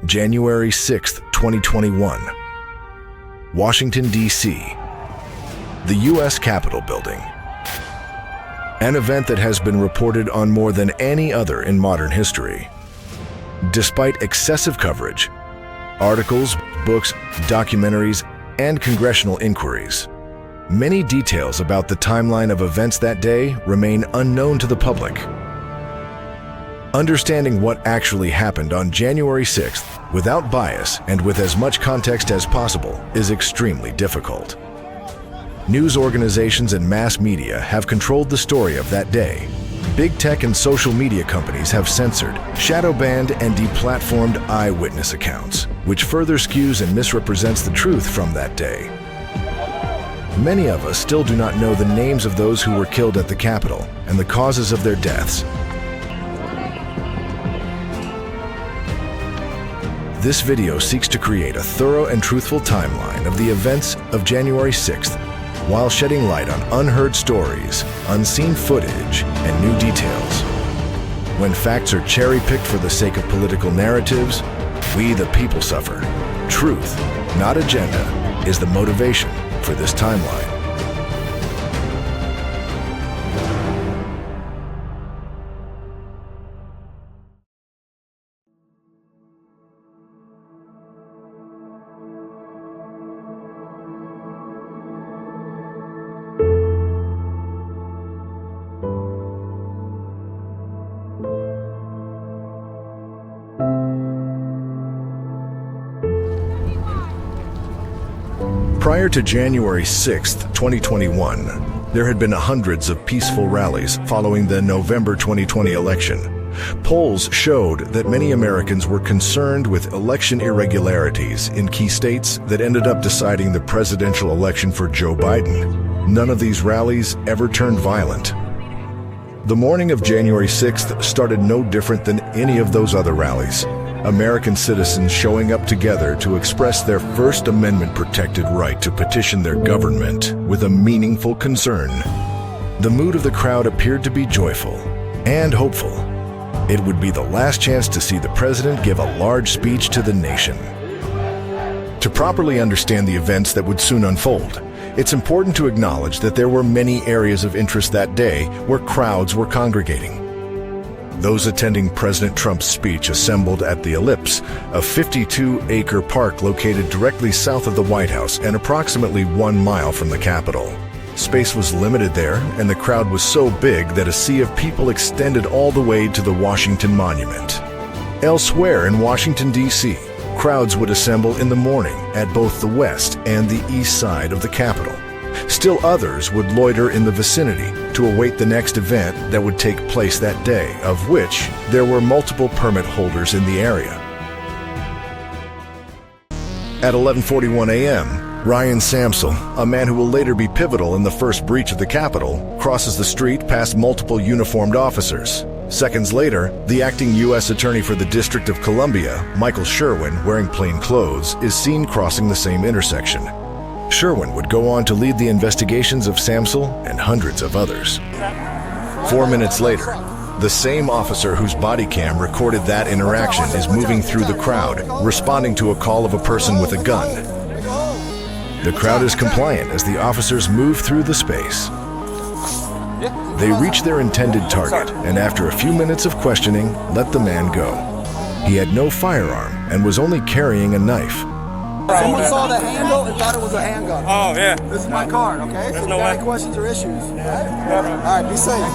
January 6, 2021. Washington, D.C. The U.S. Capitol Building. An event that has been reported on more than any other in modern history. Despite excessive coverage, articles, books, documentaries, and congressional inquiries, many details about the timeline of events that day remain unknown to the public. Understanding what actually happened on January 6th without bias and with as much context as possible is extremely difficult. News organizations and mass media have controlled the story of that day. Big tech and social media companies have censored, shadow-banned, and deplatformed eyewitness accounts, which further skews and misrepresents the truth from that day. Many of us still do not know the names of those who were killed at the Capitol and the causes of their deaths. This video seeks to create a thorough and truthful timeline of the events of January 6th, while shedding light on unheard stories, unseen footage, and new details. When facts are cherry-picked for the sake of political narratives, we the people suffer. Truth, not agenda, is the motivation for this timeline. Prior to January 6, 2021, there had been hundreds of peaceful rallies following the November 2020 election. Polls showed that many Americans were concerned with election irregularities in key states that ended up deciding the presidential election for Joe Biden. None of these rallies ever turned violent. The morning of January 6th started no different than any of those other rallies. American citizens showing up together to express their First Amendment-protected right to petition their government with a meaningful concern. The mood of the crowd appeared to be joyful and hopeful. It would be the last chance to see the president give a large speech to the nation. To properly understand the events that would soon unfold, it's important to acknowledge that there were many areas of interest that day where crowds were congregating. Those attending President Trump's speech assembled at the Ellipse, a 52-acre park located directly south of the White House and approximately 1 mile from the Capitol. Space was limited there, and the crowd was so big that a sea of people extended all the way to the Washington Monument. Elsewhere in Washington, D.C., crowds would assemble in the morning at both the west and the east side of the Capitol. Still others would loiter in the vicinity to await the next event that would take place that day, of which there were multiple permit holders in the area. At 11:41 a.m., Ryan Samsel, a man who will later be pivotal in the first breach of the Capitol, crosses the street past multiple uniformed officers. Seconds later, the acting U.S. Attorney for the District of Columbia, Michael Sherwin, wearing plain clothes, is seen crossing the same intersection. Sherwin would go on to lead the investigations of Samsel and hundreds of others. 4 minutes later, the same officer whose body cam recorded that interaction is moving through the crowd, responding to a call of a person with a gun. The crowd is compliant as the officers move through the space. They reach their intended target, and after a few minutes of questioning, let the man go. He had no firearm and was only carrying a knife. Someone saw the handle and thought it was a handgun. Oh, yeah. This is my card, okay? So if you got any questions or issues, all right, be safe.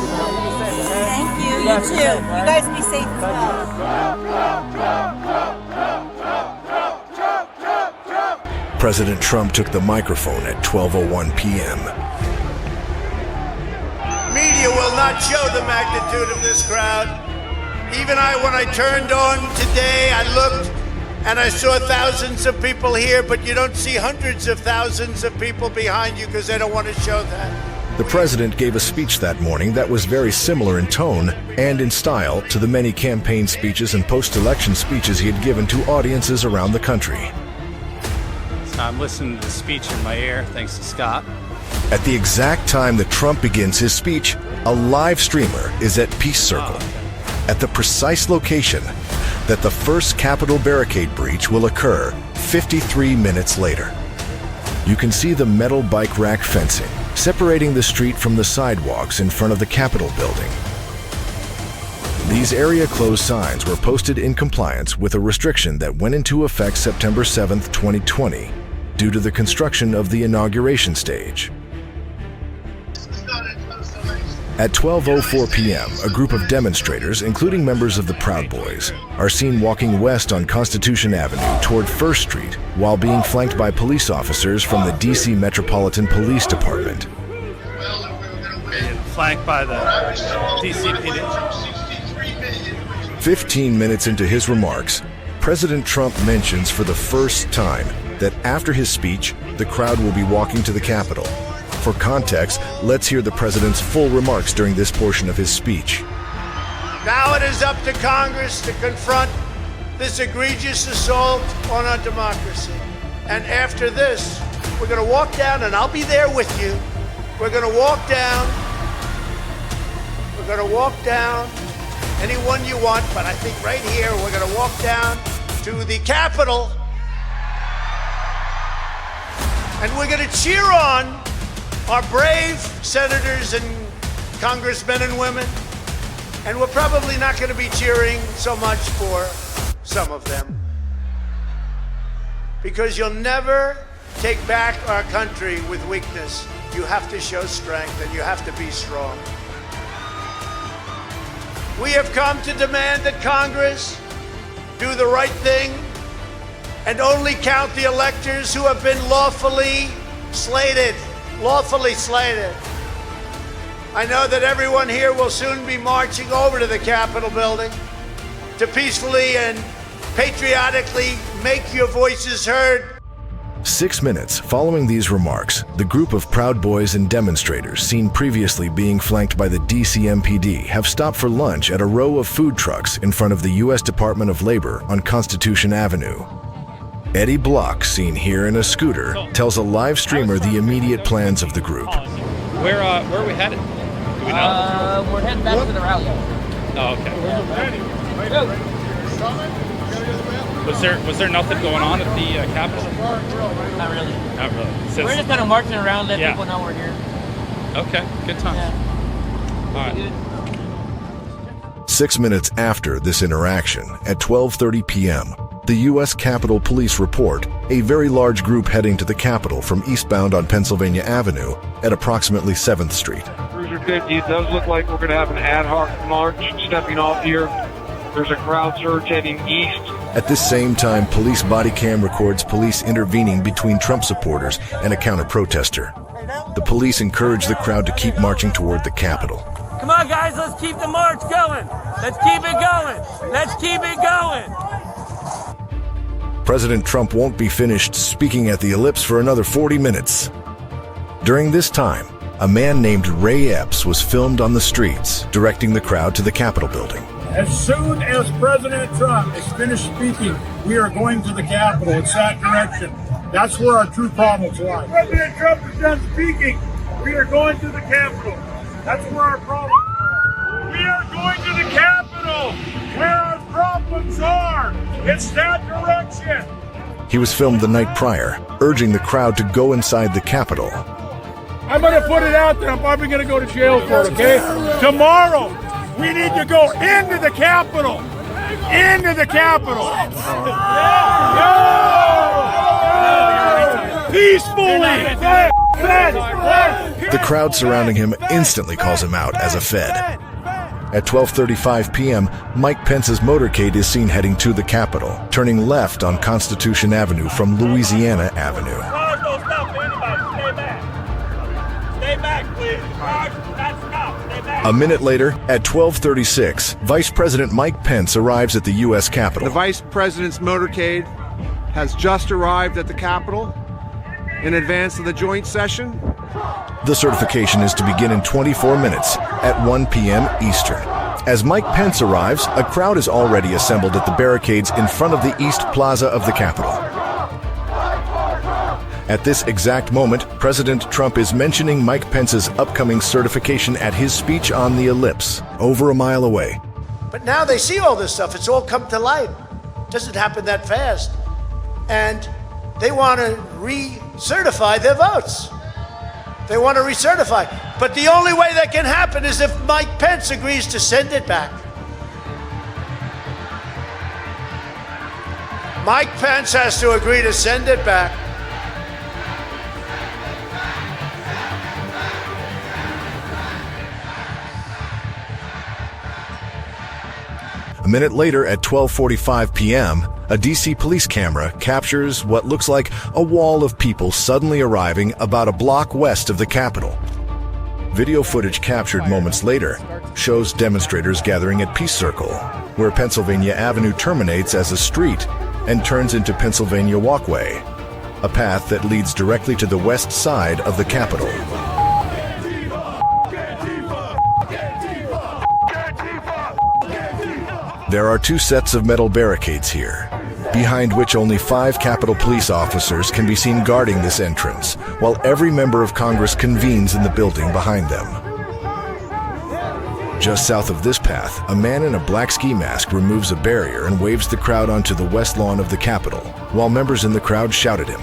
Thank you. You too. You guys be safe as well. President Trump took the microphone at 12:01 p.m. Media will not show the magnitude of this crowd. Even when I turned on today, I looked and I saw thousands of people here, but you don't see hundreds of thousands of people behind you because they don't want to show that. The president gave a speech that morning that was very similar in tone and in style to the many campaign speeches and post-election speeches he had given to audiences around the country. So I'm listening to the speech in my ear, thanks to Scott. At the exact time that Trump begins his speech, a live streamer is at Peace Circle. at the precise location that the first Capitol barricade breach will occur 53 minutes later. You can see the metal bike rack fencing separating the street from the sidewalks in front of the Capitol building. These area closed signs were posted in compliance with a restriction that went into effect September 7, 2020, due to the construction of the inauguration stage. At 12:04 p.m., a group of demonstrators, including members of the Proud Boys, are seen walking west on Constitution Avenue toward First Street while being flanked by police officers from the D.C. Metropolitan Police Department. Flanked by the DCPD. 15 minutes into his remarks, President Trump mentions for the first time that after his speech, the crowd will be walking to the Capitol. For context, let's hear the president's full remarks during this portion of his speech. Now it is up to Congress to confront this egregious assault on our democracy. And after this, we're going to walk down, and I'll be there with you. We're going to walk down. We're going to walk down anyone you want, but I think right here we're going to walk down to the Capitol. And we're going to cheer on our brave senators and congressmen and women, and we're probably not going to be cheering so much for some of them, because you'll never take back our country with weakness. You have to show strength, and you have to be strong. We have come to demand that Congress do the right thing and only count the electors who have been lawfully slated. I know that everyone here will soon be marching over to the Capitol building to peacefully and patriotically make your voices heard. 6 minutes following these remarks, the group of Proud Boys and demonstrators seen previously being flanked by the DCMPD have stopped for lunch at a row of food trucks in front of the U.S. Department of Labor on Constitution Avenue. Eddie Block, seen here in a scooter, tells a live streamer the immediate plans of the group. Where are we headed? Do we know? We're heading back to the rally. Oh, okay. Was there nothing going on at the Capitol? Not really. Not really. We're just kind of marching around, let people know we're here. Okay, good time. Yeah. All right. 6 minutes after this interaction, at 12:30 p.m., the U.S. Capitol Police report a very large group heading to the Capitol from eastbound on Pennsylvania Avenue at approximately 7th Street. Cruiser 50, it does look like we're going to have an ad hoc march stepping off here. There's a crowd surge heading east. At this same time, police body cam records police intervening between Trump supporters and a counter-protester. The police encourage the crowd to keep marching toward the Capitol. Come on, guys, let's keep the march going. Let's keep it going. Let's keep it going. President Trump won't be finished speaking at the Ellipse for another 40 minutes. During this time, a man named Ray Epps was filmed on the streets, directing the crowd to the Capitol building. As soon as President Trump is finished speaking, we are going to the Capitol. It's that direction. That's where our true problems lie. President Trump is done speaking. We are going to the Capitol. That's where our problems are. We are going to the Capitol, where our problems are. It's that direction. He was filmed the night prior, urging the crowd to go inside the Capitol. I'm going to put it out there. I'm probably going to go to jail for it, okay? Tomorrow, we need to go into the Capitol. Into the Capitol. Peacefully. The crowd surrounding him instantly calls him out as a Fed. At 12:35 p.m., Mike Pence's motorcade is seen heading to the Capitol, turning left on Constitution Avenue from Louisiana Avenue. Don't stop anybody. Stay back. Stay back, please. Stop. Stay back. A minute later, at 12:36, Vice President Mike Pence arrives at the U.S. Capitol. The Vice President's motorcade has just arrived at the Capitol in advance of the joint session. The certification is to begin in 24 minutes at 1 p.m. Eastern. As Mike Pence arrives, a crowd is already assembled at the barricades in front of the East Plaza of the Capitol. At this exact moment, President Trump is mentioning Mike Pence's upcoming certification at his speech on the Ellipse, over a mile away. But now they see all this stuff. It's all come to light. It doesn't happen that fast. And they want to recertify their votes. They want to recertify. But the only way that can happen is if Mike Pence agrees to send it back. Mike Pence has to agree to send it back. A minute later, at 12:45 p.m., a DC police camera captures what looks like a wall of people suddenly arriving about a block west of the Capitol. Video footage captured moments later shows demonstrators gathering at Peace Circle, where Pennsylvania Avenue terminates as a street and turns into Pennsylvania Walkway, a path that leads directly to the west side of the Capitol. There are two sets of metal barricades here, behind which only 5 Capitol Police officers can be seen guarding this entrance, while every member of Congress convenes in the building behind them. Just south of this path, a man in a black ski mask removes a barrier and waves the crowd onto the west lawn of the Capitol, while members in the crowd shout at him.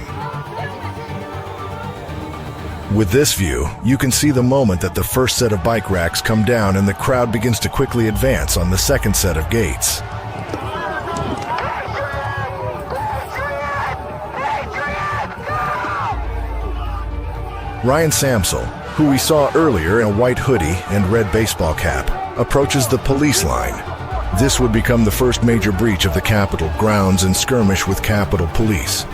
With this view, you can see the moment that the first set of bike racks come down and the crowd begins to quickly advance on the second set of gates. Ryan Samsel, who we saw earlier in a white hoodie and red baseball cap, approaches the police line. This would become the first major breach of the Capitol grounds and skirmish with Capitol Police.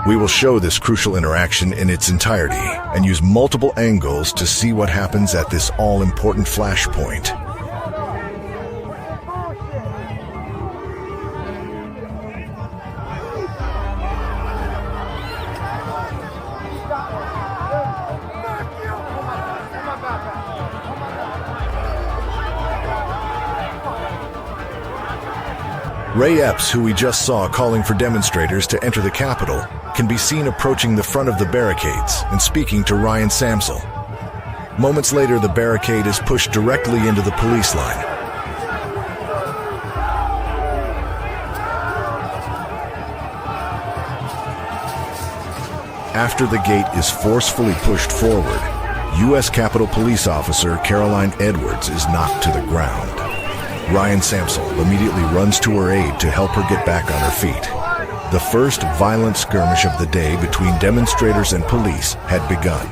We will show this crucial interaction in its entirety and use multiple angles to see what happens at this all-important flashpoint. Ray Epps, who we just saw calling for demonstrators to enter the Capitol, can be seen approaching the front of the barricades and speaking to Ryan Samsel. Moments later, the barricade is pushed directly into the police line. After the gate is forcefully pushed forward, U.S. Capitol Police Officer Caroline Edwards is knocked to the ground. Ryan Samsel immediately runs to her aid to help her get back on her feet. The first violent skirmish of the day between demonstrators and police had begun.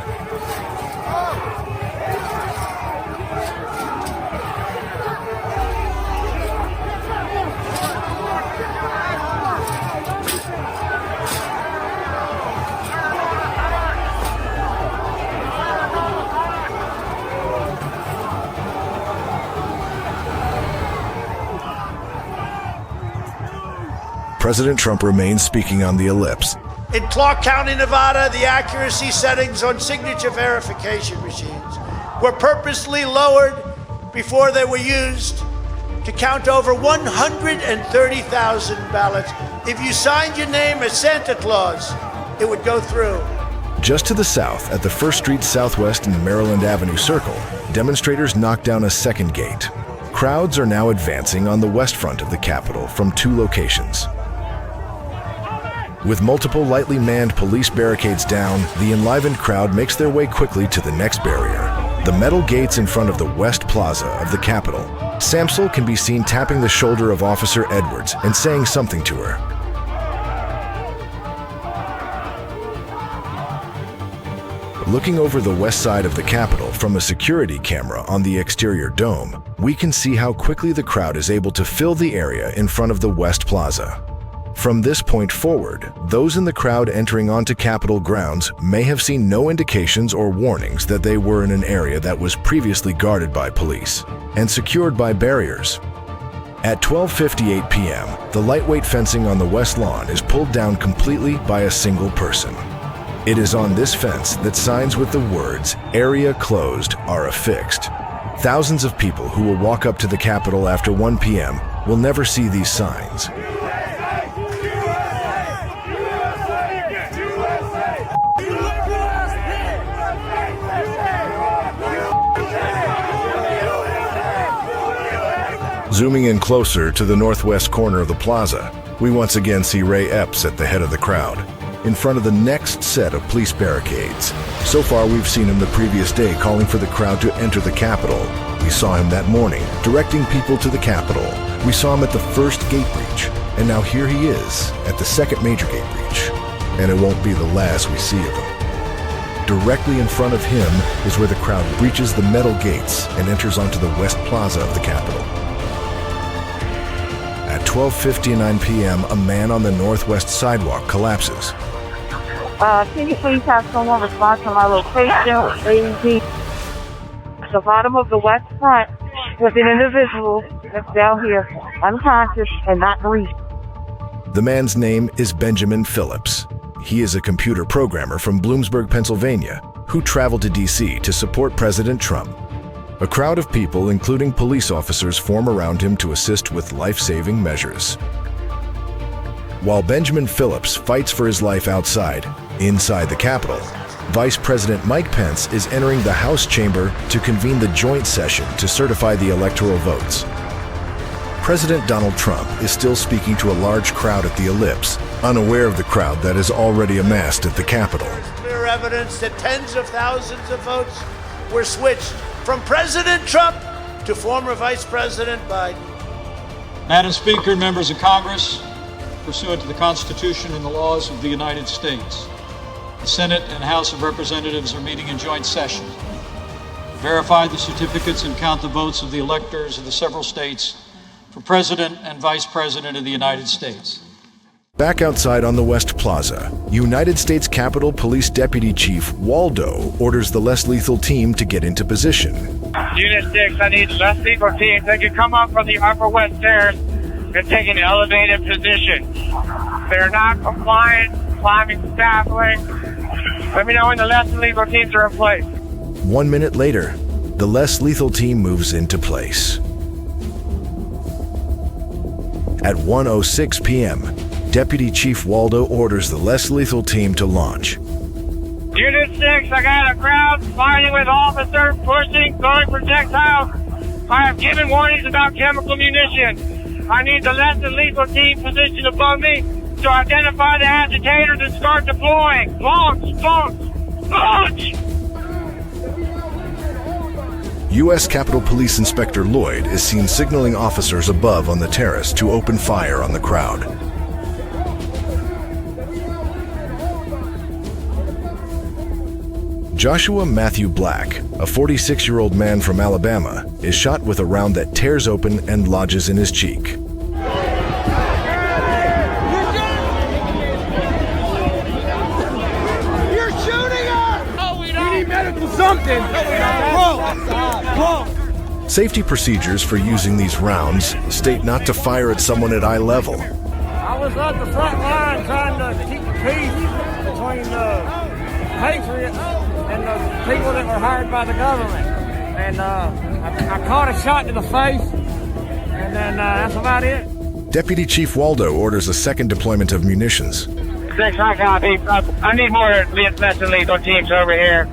President Trump remains speaking on the ellipse. In Clark County, Nevada, the accuracy settings on signature verification machines were purposely lowered before they were used to count over 130,000 ballots. If you signed your name as Santa Claus, it would go through. Just to the south, at the 1st Street Southwest and Maryland Avenue Circle, demonstrators knocked down a second gate. Crowds are now advancing on the west front of the Capitol from 2 locations. With multiple lightly manned police barricades down, the enlivened crowd makes their way quickly to the next barrier, the metal gates in front of the West Plaza of the Capitol. Samsel can be seen tapping the shoulder of Officer Edwards and saying something to her. Looking over the west side of the Capitol from a security camera on the exterior dome, we can see how quickly the crowd is able to fill the area in front of the West Plaza. From this point forward, those in the crowd entering onto Capitol grounds may have seen no indications or warnings that they were in an area that was previously guarded by police and secured by barriers. At 12:58 p.m., the lightweight fencing on the west lawn is pulled down completely by a single person. It is on this fence that signs with the words "Area Closed" are affixed. Thousands of people who will walk up to the Capitol after 1 p.m. will never see these signs. Zooming in closer to the northwest corner of the plaza, we once again see Ray Epps at the head of the crowd, in front of the next set of police barricades. So far, we've seen him the previous day calling for the crowd to enter the Capitol. We saw him that morning, directing people to the Capitol. We saw him at the first gate breach, and now here he is at the second major gate breach. And it won't be the last we see of him. Directly in front of him is where the crowd breaches the metal gates and enters onto the West Plaza of the Capitol. At 12:59 p.m., a man on the northwest sidewalk collapses. Can you please have someone respond to my location? AED. At the bottom of the west front, there's an individual that's down here, unconscious and not breathing. The man's name is Benjamin Phillips. He is a computer programmer from Bloomsburg, Pennsylvania, who traveled to D.C. to support President Trump. A crowd of people, including police officers, form around him to assist with life-saving measures. While Benjamin Phillips fights for his life outside, inside the Capitol, Vice President Mike Pence is entering the House chamber to convene the joint session to certify the electoral votes. President Donald Trump is still speaking to a large crowd at the Ellipse, unaware of the crowd that is already amassed at the Capitol. There's clear evidence that tens of thousands of votes were switched from President Trump to former Vice President Biden. Madam Speaker, members of Congress, pursuant to the Constitution and the laws of the United States, the Senate and House of Representatives are meeting in joint session to verify the certificates and count the votes of the electors of the several states for President and Vice President of the United States. Back outside on the West Plaza, United States Capitol Police Deputy Chief Waldo orders the less lethal team to get into position. Unit 6, I need less lethal teams. They can come up from the upper west stairs and take an elevated position. They're not compliant, climbing scaffolding. Let me know when the less lethal teams are in place. 1 minute later, the less lethal team moves into place. At 1:06 p.m., Deputy Chief Waldo orders the less lethal team to launch. Unit 6, I got a crowd fighting with officers, pushing, throwing projectiles. I have given warnings about chemical munitions. I need the less than lethal team positioned above me to identify the agitators and start deploying. Launch! Launch! Launch! U.S. Capitol Police Inspector Lloyd is seen signaling officers above on the terrace to open fire on the crowd. Joshua Matthew Black, a 46-year-old man from Alabama, is shot with a round that tears open and lodges in his cheek. You're shooting us! Oh, we need medical something! Whoa! Safety procedures for using these rounds state not to fire at someone at eye level. I was at the front line trying to keep the peace between the Patriots and the people that were hired by the government. And I caught a shot to the face, and then that's about it. Deputy Chief Waldo orders a second deployment of munitions. 6, I copy. I need more less than lethal teams over here.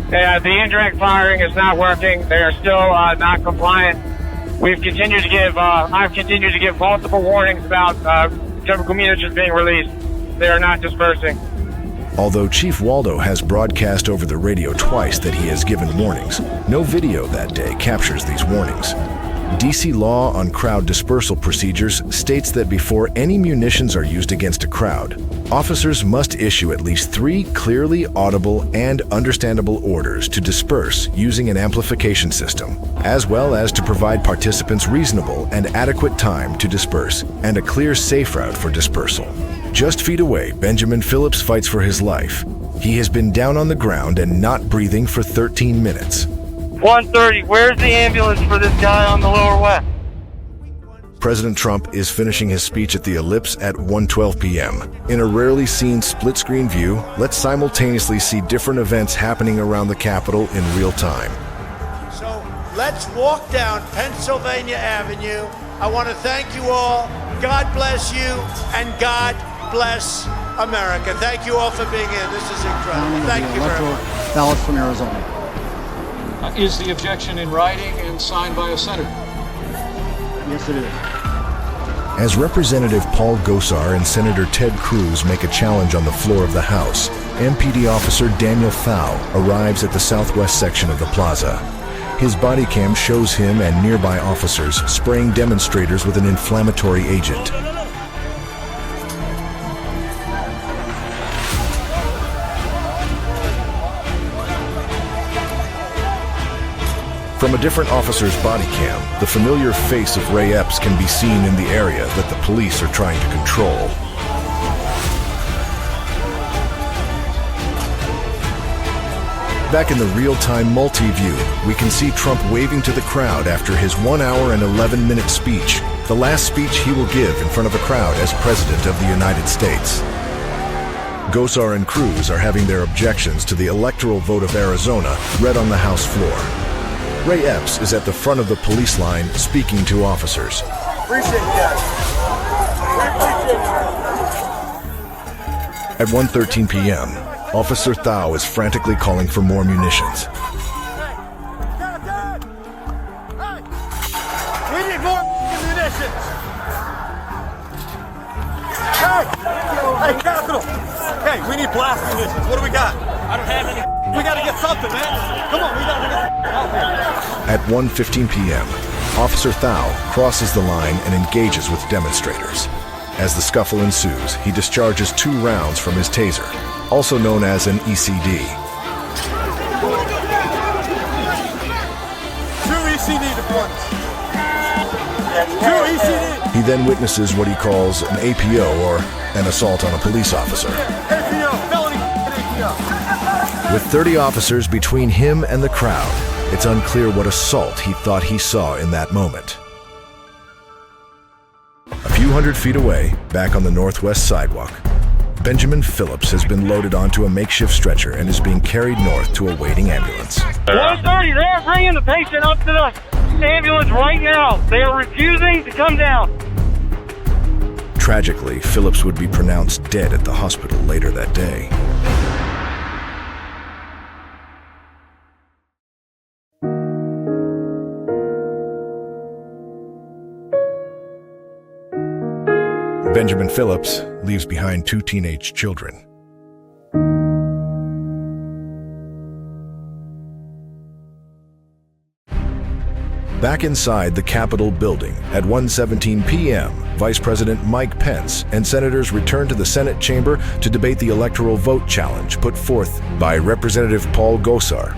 The indirect firing is not working. They are still not compliant. I've continued to give multiple warnings about chemical munitions being released. They are not dispersing. Although Chief Waldo has broadcast over the radio twice that he has given warnings, no video that day captures these warnings. D.C. law on crowd dispersal procedures states that before any munitions are used against a crowd, officers must issue at least 3 clearly audible and understandable orders to disperse using an amplification system, as well as to provide participants reasonable and adequate time to disperse and a clear, safe route for dispersal. Just feet away, Benjamin Phillips fights for his life. He has been down on the ground and not breathing for 13 minutes. 1:30, where's the ambulance for this guy on the lower west? President Trump is finishing his speech at the Ellipse at 1:12 p.m. In a rarely seen split-screen view, let's simultaneously see different events happening around the Capitol in real time. So let's walk down Pennsylvania Avenue. I want to thank you all. God bless you, and God bless America. Thank you all for being here. This is incredible. Thank you very much. Ballots from Arizona. Is the objection in writing and signed by a senator? Yes, it is. As Representative Paul Gosar and Senator Ted Cruz make a challenge on the floor of the House, MPD officer Daniel Thau arrives at the southwest section of the plaza. His body cam shows him and nearby officers spraying demonstrators with an inflammatory agent. From a different officer's body cam, the familiar face of Ray Epps can be seen in the area that the police are trying to control. Back in the real-time multi-view, we can see Trump waving to the crowd after his 1 hour and 11-minute speech, the last speech he will give in front of a crowd as President of the United States. Gosar and Cruz are having their objections to the electoral vote of Arizona read on the House floor. Ray Epps is at the front of the police line speaking to officers. Appreciate you guys. At 1:13 p.m., Officer Thau is frantically calling for more munitions. We need more munitions. Hey, Capital. Hey, we need blast munitions. What do we got? I don't have any. We gotta get something, man. Come on, we gotta get out here. At 1:15 p.m., Officer Thau crosses the line and engages with demonstrators. As the scuffle ensues, he discharges 2 rounds from his taser, also known as an ECD. 2 ECD deployments. 2 ECD. He then witnesses what he calls an APO, or an assault on a police officer. APO, felony APO. With 30 officers between him and the crowd, it's unclear what assault he thought he saw in that moment. A few hundred feet away, back on the northwest sidewalk, Benjamin Phillips has been loaded onto a makeshift stretcher and is being carried north to a waiting ambulance. 1:30, they're bringing the patient up to the ambulance right now. They are refusing to come down. Tragically, Phillips would be pronounced dead at the hospital later that day. Benjamin Phillips leaves behind 2 teenage children. Back inside the Capitol building at 1:17 p.m., Vice President Mike Pence and senators return to the Senate chamber to debate the electoral vote challenge put forth by Representative Paul Gosar.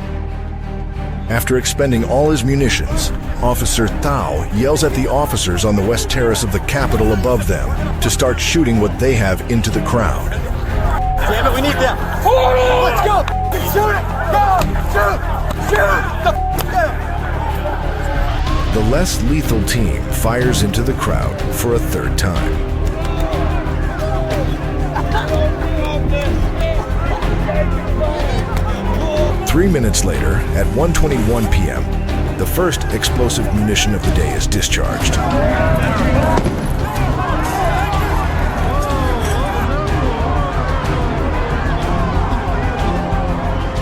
After expending all his munitions, Officer Thau yells at the officers on the west terrace of the Capitol above them to start shooting what they have into the crowd. Damn it, we need them. Let's go. Shoot it. Go. Shoot. Shoot. The less lethal team fires into the crowd for a 3rd time. Three minutes later, at 1:21 p.m., the first explosive munition of the day is discharged.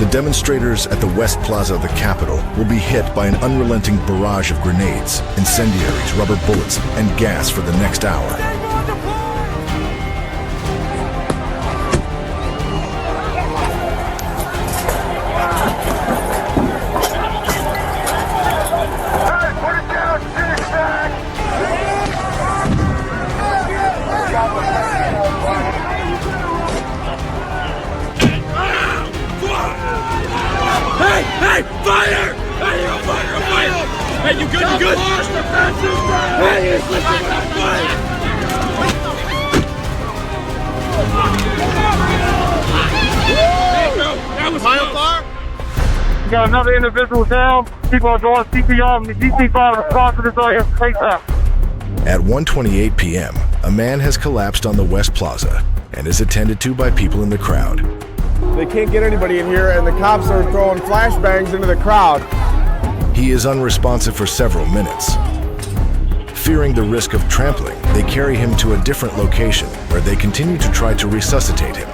The demonstrators at the West Plaza of the Capitol will be hit by an unrelenting barrage of grenades, incendiaries, rubber bullets, and gas for the next hour. Hey, fire! Hey, you fire! Hey, you good? You good? Hey, listen, fire! That was fire! We got another individual down. People are doing CPR. The DC-5 response to this area. At 1:28 p.m., a man has collapsed on the West Plaza and is attended to by people in the crowd. They can't get anybody in here, and the cops are throwing flashbangs into the crowd. He is unresponsive for several minutes. Fearing the risk of trampling, they carry him to a different location where they continue to try to resuscitate him.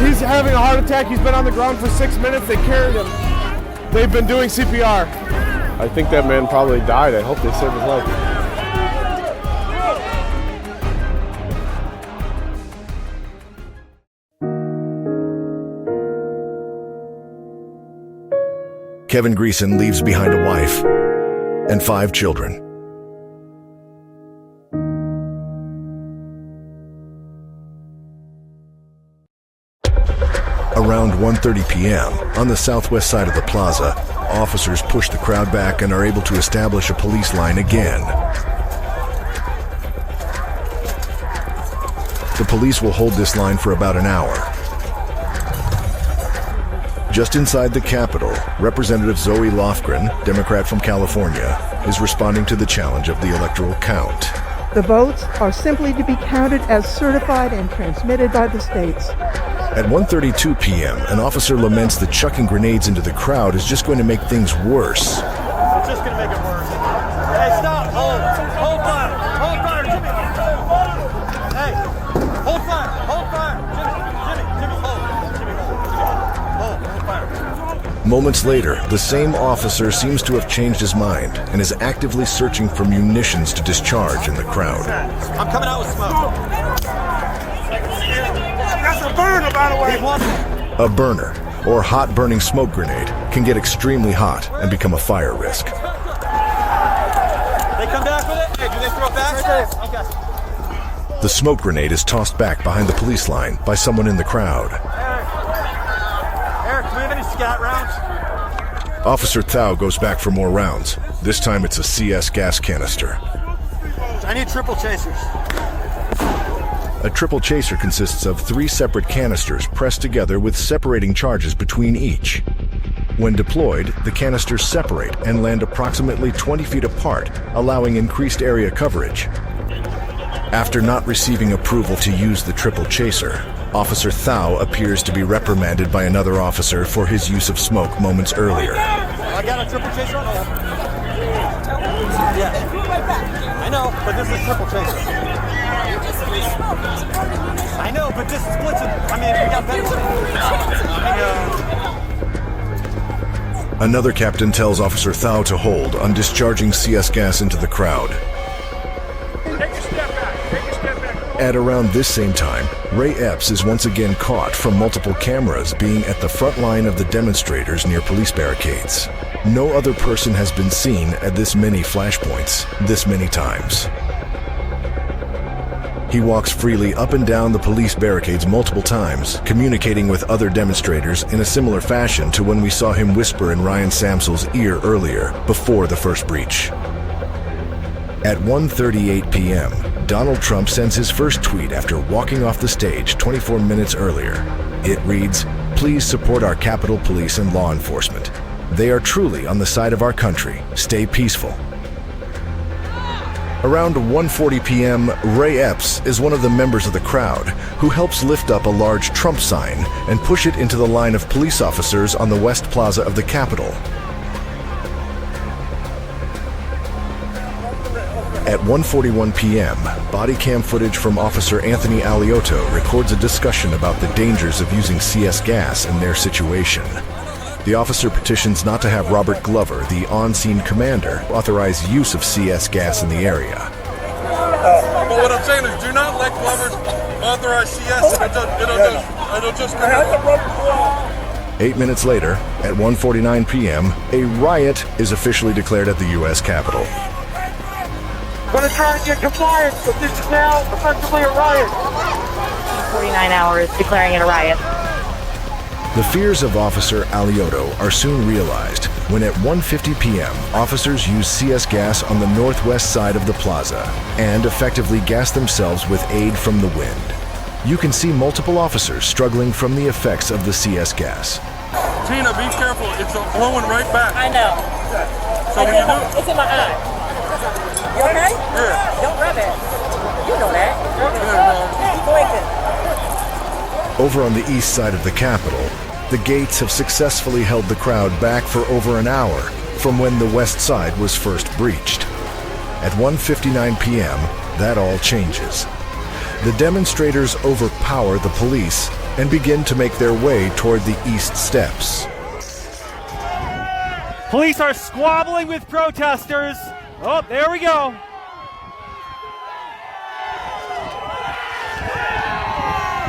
He's having a heart attack. He's been on the ground for 6 minutes. They carried him. They've been doing CPR. I think that man probably died. I hope they saved his life. Kevin Greason leaves behind a wife and 5 children. Around 1:30 p.m., on the southwest side of the plaza, officers push the crowd back and are able to establish a police line again. The police will hold this line for about an hour. Just inside the Capitol, Representative Zoe Lofgren, Democrat from California, is responding to the challenge of the electoral count. The votes are simply to be counted as certified and transmitted by the states. At 1:32 p.m., an officer laments that chucking grenades into the crowd is just going to make things worse. It's just going to make it worse. Hey, stop! Hold fire! Hold fire, Jimmy! Hey, hold fire! Hold fire! Jimmy, hold fire! Moments later, the same officer seems to have changed his mind and is actively searching for munitions to discharge in the crowd. I'm coming out with smoke. That's a burner, by the way. A burner, or hot burning smoke grenade, can get extremely hot and become a fire risk. They come back with it? Hey, do they throw it back? Okay. The smoke grenade is tossed back behind the police line by someone in the crowd. Eric, do we have any scat rounds? Officer Thao goes back for more rounds. This time it's a CS gas canister. I need triple chasers. A triple chaser consists of 3 separate canisters pressed together with separating charges between each. When deployed, the canisters separate and land approximately 20 feet apart, allowing increased area coverage. After not receiving approval to use the triple chaser, Officer Thao appears to be reprimanded by another officer for his use of smoke moments earlier. I got a triple chaser on hold. Yeah. I know, but this is triple chaser. I know, but this splits it. I mean, we got better. Another captain tells Officer Thao to hold on discharging CS gas into the crowd. At around this same time, Ray Epps is once again caught from multiple cameras being at the front line of the demonstrators near police barricades. No other person has been seen at this many flashpoints, this many times. He walks freely up and down the police barricades multiple times, communicating with other demonstrators in a similar fashion to when we saw him whisper in Ryan Samsel's ear earlier, before the first breach. At 1:38 p.m., Donald Trump sends his first tweet after walking off the stage 24 minutes earlier. It reads, "Please support our Capitol Police and law enforcement. They are truly on the side of our country. Stay peaceful." Around 1:40 p.m., Ray Epps is one of the members of the crowd who helps lift up a large Trump sign and push it into the line of police officers on the West Plaza of the Capitol. At 1:41 p.m., body cam footage from Officer Anthony Alioto records a discussion about the dangers of using CS gas in their situation. The officer petitions not to have Robert Glover, the on-scene commander, authorize use of CS gas in the area. But what I'm saying is, do not let Glover authorize CS. It'll just come out. 8 minutes later, at 1:49 p.m., a riot is officially declared at the U.S. Capitol. Gonna try and get compliance, but this is now effectively a riot. 49 hours declaring it a riot. The fears of Officer Alioto are soon realized when at 1:50 p.m. officers use CS gas on the northwest side of the plaza and effectively gas themselves with aid from the wind. You can see multiple officers struggling from the effects of the CS gas. Tina, be careful. It's blowing right back. I know. So when you do, It's in my eye. You okay? Yeah. Don't rub it. You know that. Keep blinking. Over on the east side of the Capitol, the gates have successfully held the crowd back for over an hour from when the west side was first breached. At 1:59 p.m., that all changes. The demonstrators overpower the police and begin to make their way toward the east steps. Police are squabbling with protesters. Oh, there we go.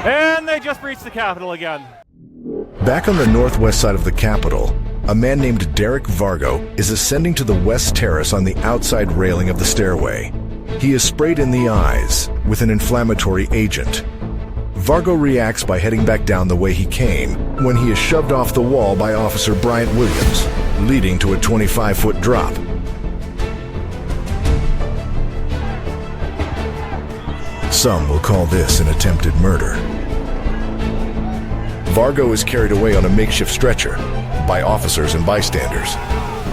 And they just breached the Capitol again. Back on the northwest side of the Capitol, a man named Derek Vargo is ascending to the west terrace on the outside railing of the stairway. He is sprayed in the eyes with an inflammatory agent. Vargo reacts by heading back down the way he came when he is shoved off the wall by Officer Bryant Williams, leading to a 25-foot drop. Some will call this an attempted murder. Vargo is carried away on a makeshift stretcher by officers and bystanders.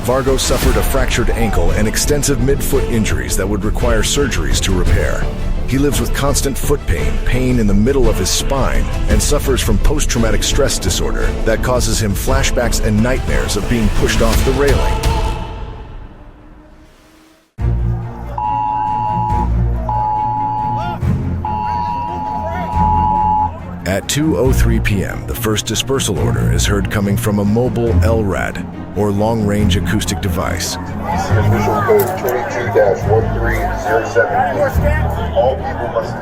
Vargo suffered a fractured ankle and extensive mid-foot injuries that would require surgeries to repair. He lives with constant foot pain, pain in the middle of his spine, and suffers from post-traumatic stress disorder that causes him flashbacks and nightmares of being pushed off the railing. At 2:03 p.m., the first dispersal order is heard coming from a mobile LRAD, or long-range acoustic device. DC official code 22-1307. All people must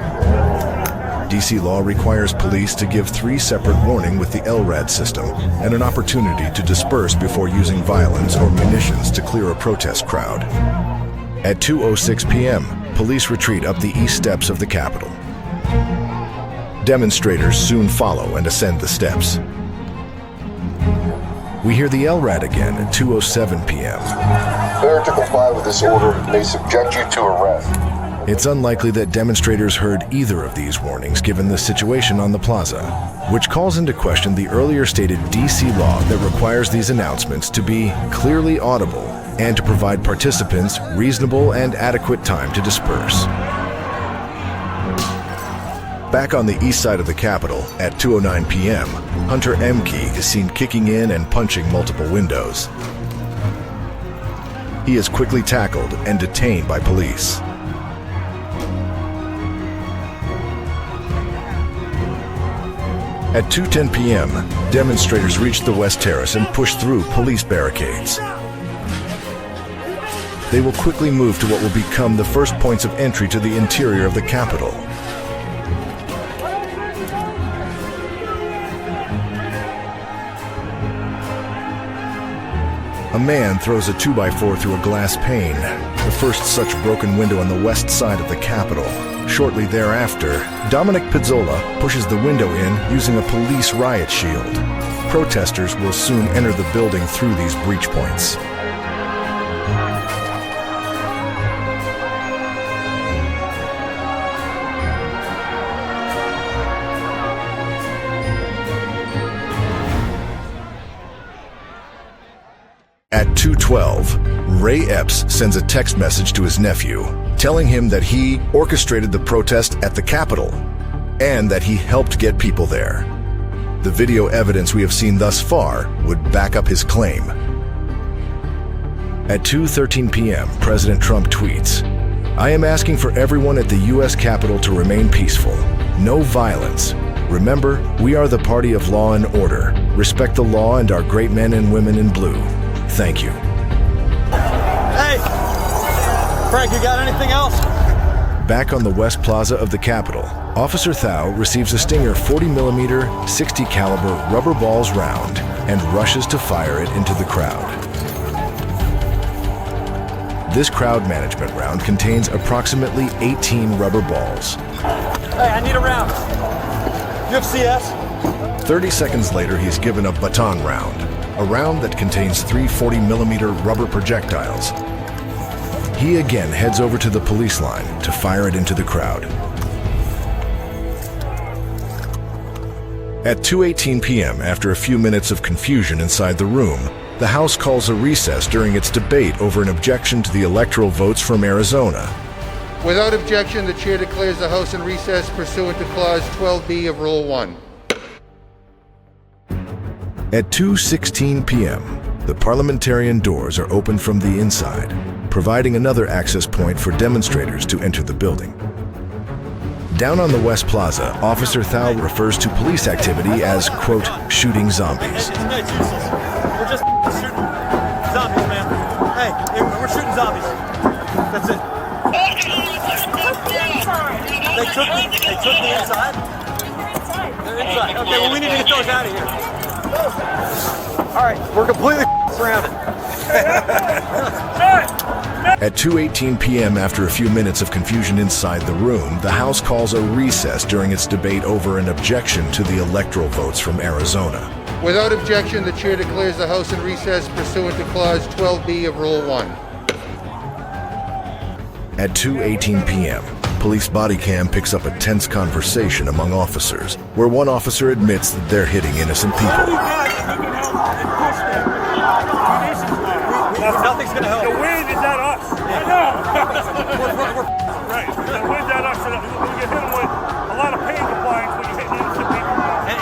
leave. DC law requires police to give 3 separate warning with the LRAD system and an opportunity to disperse before using violence or munitions to clear a protest crowd. At 2:06 p.m., police retreat up the east steps of the Capitol. Demonstrators soon follow and ascend the steps. We hear the LRAD again at 2:07 p.m. Failure to comply with this order may subject you to arrest. It's unlikely that demonstrators heard either of these warnings given the situation on the plaza, which calls into question the earlier stated DC law that requires these announcements to be clearly audible and to provide participants reasonable and adequate time to disperse. Back on the east side of the Capitol, at 2:09 p.m., Hunter Emke is seen kicking in and punching multiple windows. He is quickly tackled and detained by police. At 2:10 p.m., demonstrators reach the West Terrace and push through police barricades. They will quickly move to what will become the first points of entry to the interior of the Capitol. A man throws a 2x4 through a glass pane, the first such broken window on the west side of the Capitol. Shortly thereafter, Dominic Pizzola pushes the window in using a police riot shield. Protesters will soon enter the building through these breach points. At 2:12, Ray Epps sends a text message to his nephew, telling him that he orchestrated the protest at the Capitol and that he helped get people there. The video evidence we have seen thus far would back up his claim. At 2:13 p.m., President Trump tweets, "I am asking for everyone at the U.S. Capitol to remain peaceful. No violence. Remember, we are the party of law and order. Respect the law and our great men and women in blue. Thank you." Hey! Frank, you got anything else? Back on the West Plaza of the Capitol, Officer Thao receives a Stinger 40mm 60 caliber rubber balls round and rushes to fire it into the crowd. This crowd management round contains approximately 18 rubber balls. Hey, I need a round. You have CS? 30 seconds later, he's given a baton round, a round that contains 3 40mm rubber projectiles. He again heads over to the police line to fire it into the crowd. At 2:18 p.m., after a few minutes of confusion inside the room, the House calls a recess during its debate over an objection to the electoral votes from Arizona. Without objection, the chair declares the House in recess pursuant to Clause 12B of Rule 1. At 2:16 p.m., the parliamentarian doors are opened from the inside, providing another access point for demonstrators to enter the building. Down on the West Plaza, Officer Thao refers to police activity as, quote, shooting zombies. We're just shooting zombies. Hey, we're shooting zombies. That's it. They took me inside? They're inside. Okay, well, we need to get those out of here. All right, we're completely surrounded. At 2:18 p.m., after a few minutes of confusion inside the room, the House calls a recess during its debate over an objection to the electoral votes from Arizona. Without objection, the chair declares the House in recess pursuant to Clause 12B of Rule 1. At 2:18 p.m., police body cam picks up a tense conversation among officers, where one officer admits that they're hitting innocent people. Nothing's gonna help. The wind is at us. I know. Right. The wind's at us. So we get hit with a lot of pain compliance when you hit innocent people.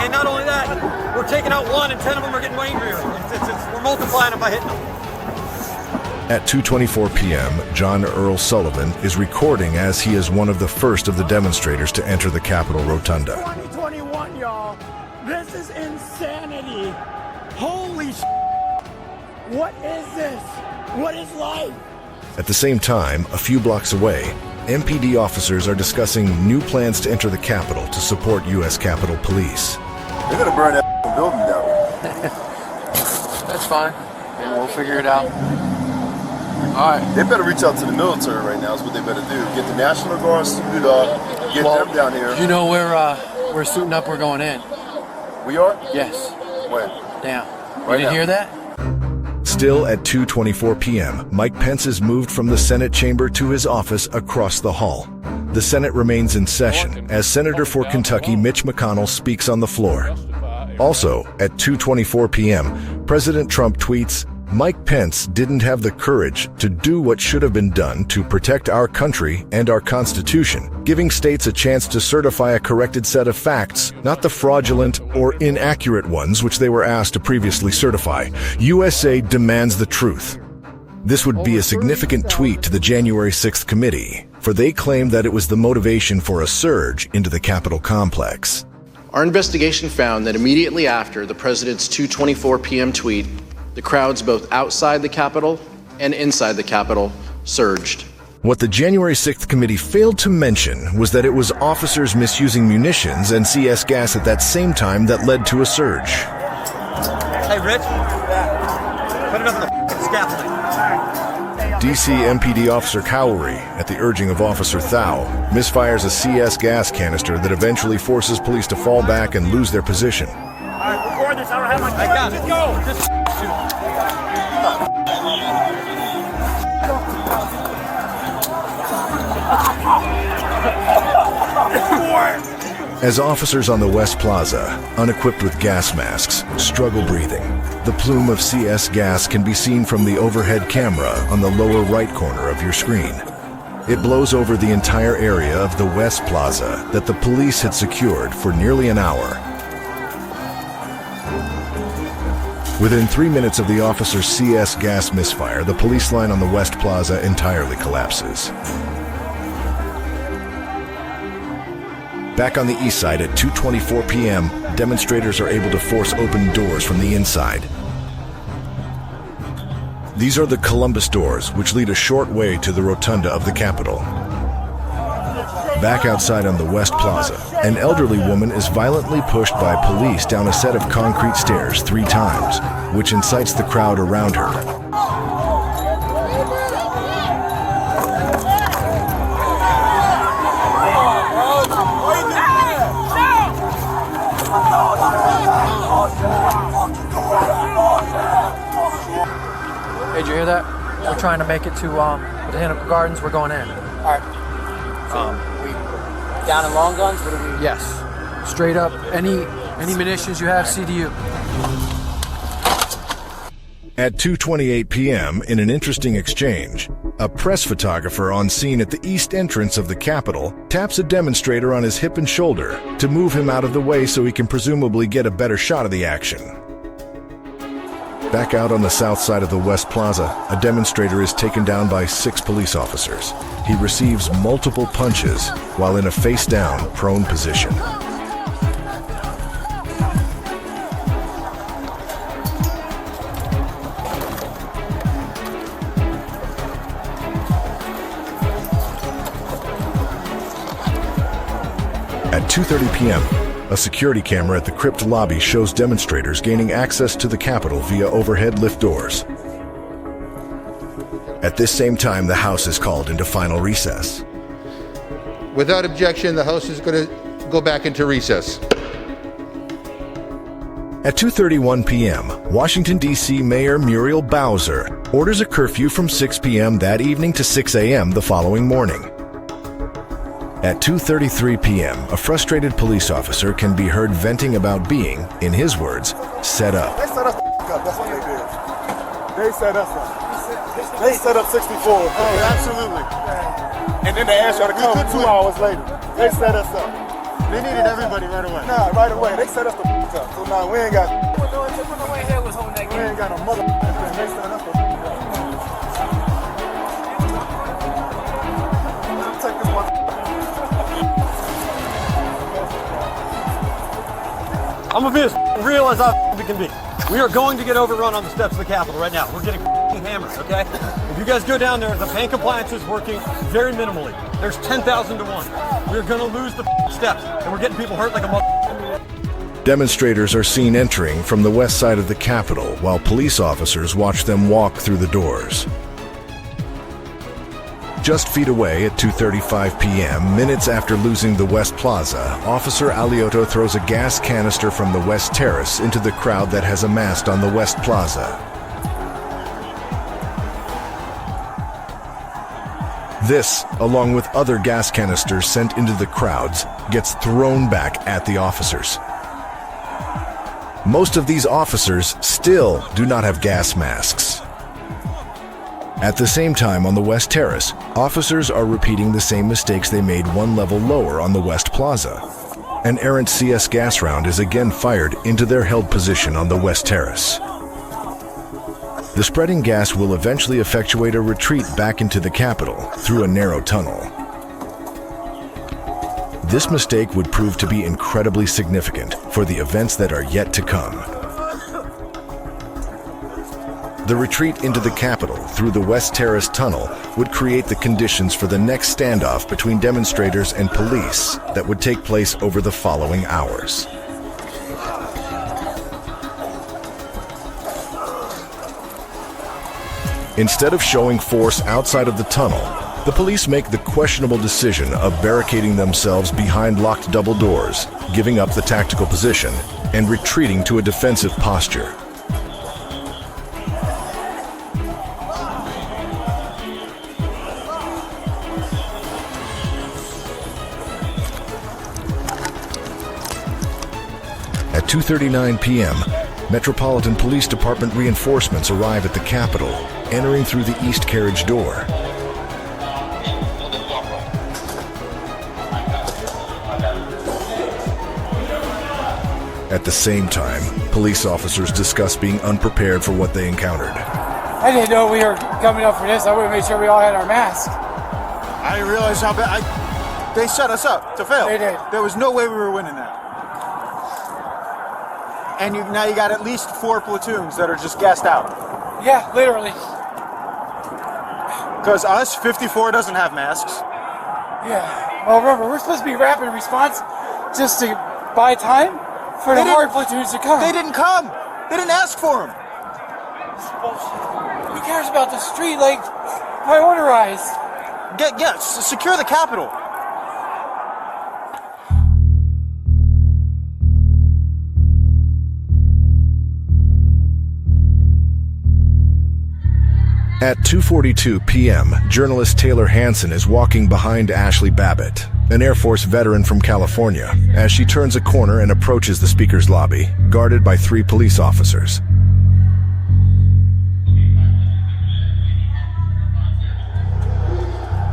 And not only that, we're taking out one and 10 of them are getting angrier. We're multiplying them by hitting them. At 2:24 p.m., John Earl Sullivan is recording as he is one of the first of the demonstrators to enter the Capitol Rotunda. 2021, y'all. This is insanity. Holy sh**. What is this? What is life? At the same time, a few blocks away, MPD officers are discussing new plans to enter the Capitol to support U.S. Capitol Police. They're gonna burn that building down. That's fine. Maybe we'll figure it out. All right. They better reach out to the military right now is what they better do. Get the National Guard suited up, get them down here. You know we're suiting up, we're going in. We are? Yes. When? Now. You Right didn't now. hear that? Still at 2:24 p.m., Mike Pence is moved from the Senate chamber to his office across the hall. The Senate remains in session as Senator for Kentucky Mitch McConnell speaks on the floor. Also, at 2:24 p.m., President Trump tweets, "Mike Pence didn't have the courage to do what should have been done to protect our country and our Constitution, giving states a chance to certify a corrected set of facts, not the fraudulent or inaccurate ones which they were asked to previously certify. USA demands the truth." This would be a significant tweet to the January 6th committee, for they claimed that it was the motivation for a surge into the Capitol complex. Our investigation found that immediately after the president's 2:24 p.m. tweet, the crowds both outside the Capitol and inside the Capitol surged. What the January 6th committee failed to mention was that it was officers misusing munitions and CS gas at that same time that led to a surge. Hey, Rich. Put it up in the scaffolding. DC MPD Officer Cowrie, at the urging of Officer Thau, misfires a CS gas canister that eventually forces police to fall back and lose their position. All right, record this. I don't have my I got it. Let's go. Just shoot. As officers on the West Plaza, unequipped with gas masks, struggle breathing, the plume of CS gas can be seen from the overhead camera on the lower right corner of your screen. It blows over the entire area of the West Plaza that the police had secured for nearly an hour. Within 3 minutes of the officer's CS gas misfire, the police line on the West Plaza entirely collapses. Back on the east side at 2:24 p.m., demonstrators are able to force open doors from the inside. These are the Columbus doors, which lead a short way to the rotunda of the Capitol. Back outside on the West Plaza, an elderly woman is violently pushed by police down a set of concrete stairs 3 times, which incites the crowd around her. Did you hear that? We're trying to make it to Botanical Gardens. We're going in. All right. We down in long guns? What do we? Yes. Straight up. Any munitions you have, CDU. At 2:28 p.m., in an interesting exchange, a press photographer on scene at the east entrance of the Capitol taps a demonstrator on his hip and shoulder to move him out of the way so he can presumably get a better shot of the action. Back out on the south side of the West Plaza, a demonstrator is taken down by 6 police officers. He receives multiple punches while in a face-down, prone position. At 2:30 p.m., a security camera at the crypt lobby shows demonstrators gaining access to the Capitol via overhead lift doors. At this same time, the House is called into final recess. Without objection, the House is going to go back into recess. At 2:31 p.m., Washington, D.C. Mayor Muriel Bowser orders a curfew from 6 p.m. that evening to 6 a.m. the following morning. At 2:33 p.m., a frustrated police officer can be heard venting about being, in his words, set up. They set us up. That's what they did. They set us up. They set up 64. Oh, absolutely. And then they asked y'all to come 2 hours later. They set us up. They needed everybody right away. Nah, right away. They set us the up. So now we ain't got. We ain't got a mother. They set us the. Take this one. I'm gonna be as real as I can be. We are going to get overrun on the steps of the Capitol right now. We're getting hammered, okay? If you guys go down there, the paint compliance is working very minimally. There's 10,000 to 1. We're gonna lose the steps, and we're getting people hurt like a mother. Demonstrators are seen entering from the west side of the Capitol, while police officers watch them walk through the doors. Just feet away at 2:35 p.m., minutes after losing the West Plaza, Officer Alioto throws a gas canister from the West Terrace into the crowd that has amassed on the West Plaza. This, along with other gas canisters sent into the crowds, gets thrown back at the officers. Most of these officers still do not have gas masks. At the same time, on the West Terrace, officers are repeating the same mistakes they made one level lower on the West Plaza. An errant CS gas round is again fired into their held position on the West Terrace. The spreading gas will eventually effectuate a retreat back into the Capitol through a narrow tunnel. This mistake would prove to be incredibly significant for the events that are yet to come. The retreat into the Capitol through the West Terrace tunnel would create the conditions for the next standoff between demonstrators and police that would take place over the following hours. Instead of showing force outside of the tunnel, the police make the questionable decision of barricading themselves behind locked double doors, giving up the tactical position, and retreating to a defensive posture. At 2:39 p.m., Metropolitan Police Department reinforcements arrive at the Capitol, entering through the east carriage door. At the same time, police officers discuss being unprepared for what they encountered. I didn't know we were coming up for this. I would have made sure we all had our masks. I didn't realize how bad. They set us up to fail. They did. There was no way we were winning that. And now you got at least 4 platoons that are just gassed out. Yeah, literally. Because us, 54, doesn't have masks. Yeah. Well, remember, we're supposed to be rapid response just to buy time for the hard platoons to come. They didn't come. They didn't ask for them. Who cares about the street? Like, prioritize. Secure the Capitol. At 2:42 p.m., journalist Taylor Hanson is walking behind Ashley Babbitt, an Air Force veteran from California, as she turns a corner and approaches the speaker's lobby, guarded by 3 police officers.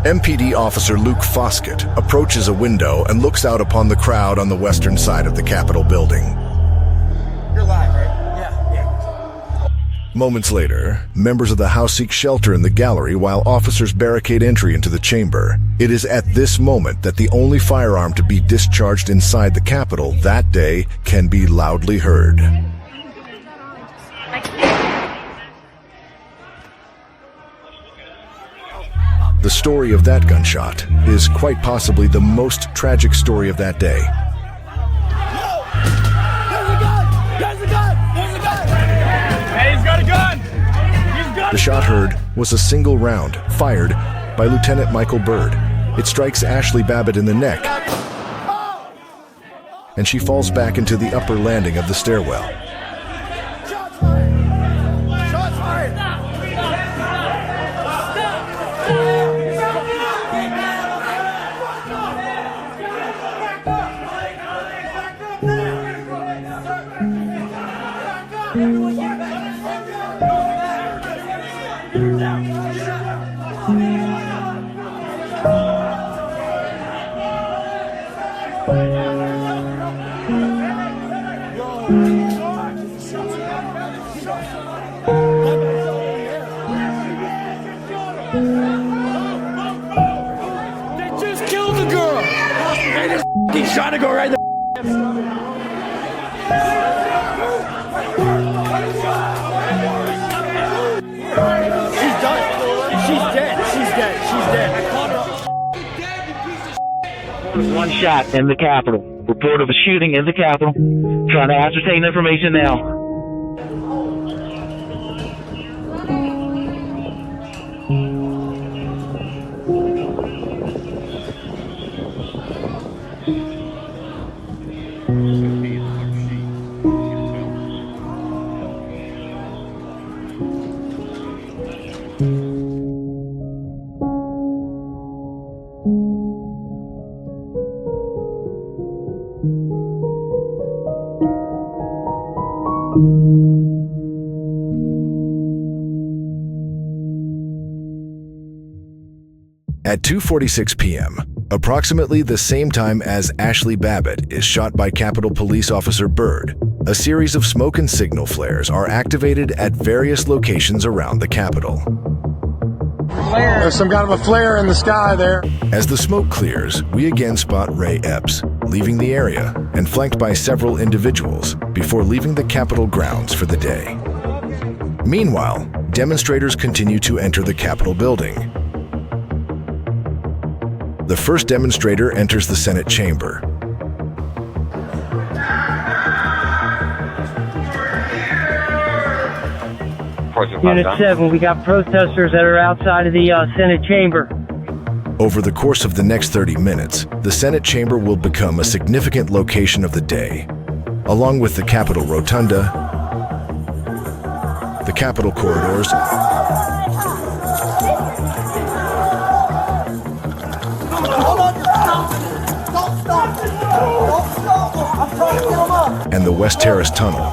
MPD officer Luke Foskett approaches a window and looks out upon the crowd on the western side of the Capitol building. You're live, right? Moments later, members of the House seek shelter in the gallery while officers barricade entry into the chamber. It is at this moment that the only firearm to be discharged inside the Capitol that day can be loudly heard. The story of that gunshot is quite possibly the most tragic story of that day. Hey, he's got a gun! He's got The shot heard was a single round fired by Lieutenant Michael Byrd. It strikes Ashley Babbitt in the neck, and she falls back into the upper landing of the stairwell. He's trying to go right in the She's done. She's dead. She's dead. She's dead. One shot in the Capitol. Report of a shooting in the Capitol. Trying to ascertain information now. At 2:46 p.m., approximately the same time as Ashley Babbitt is shot by Capitol Police Officer Byrd, a series of smoke and signal flares are activated at various locations around the Capitol. There's some kind of a flare in the sky there. As the smoke clears, we again spot Ray Epps leaving the area and flanked by several individuals before leaving the Capitol grounds for the day. Meanwhile, demonstrators continue to enter the Capitol building. The first demonstrator enters the Senate chamber. Unit 7, we got protesters that are outside of the Senate chamber. Over the course of the next 30 minutes, the Senate chamber will become a significant location of the day, along with the Capitol Rotunda, the Capitol corridors, and the West Terrace Tunnel.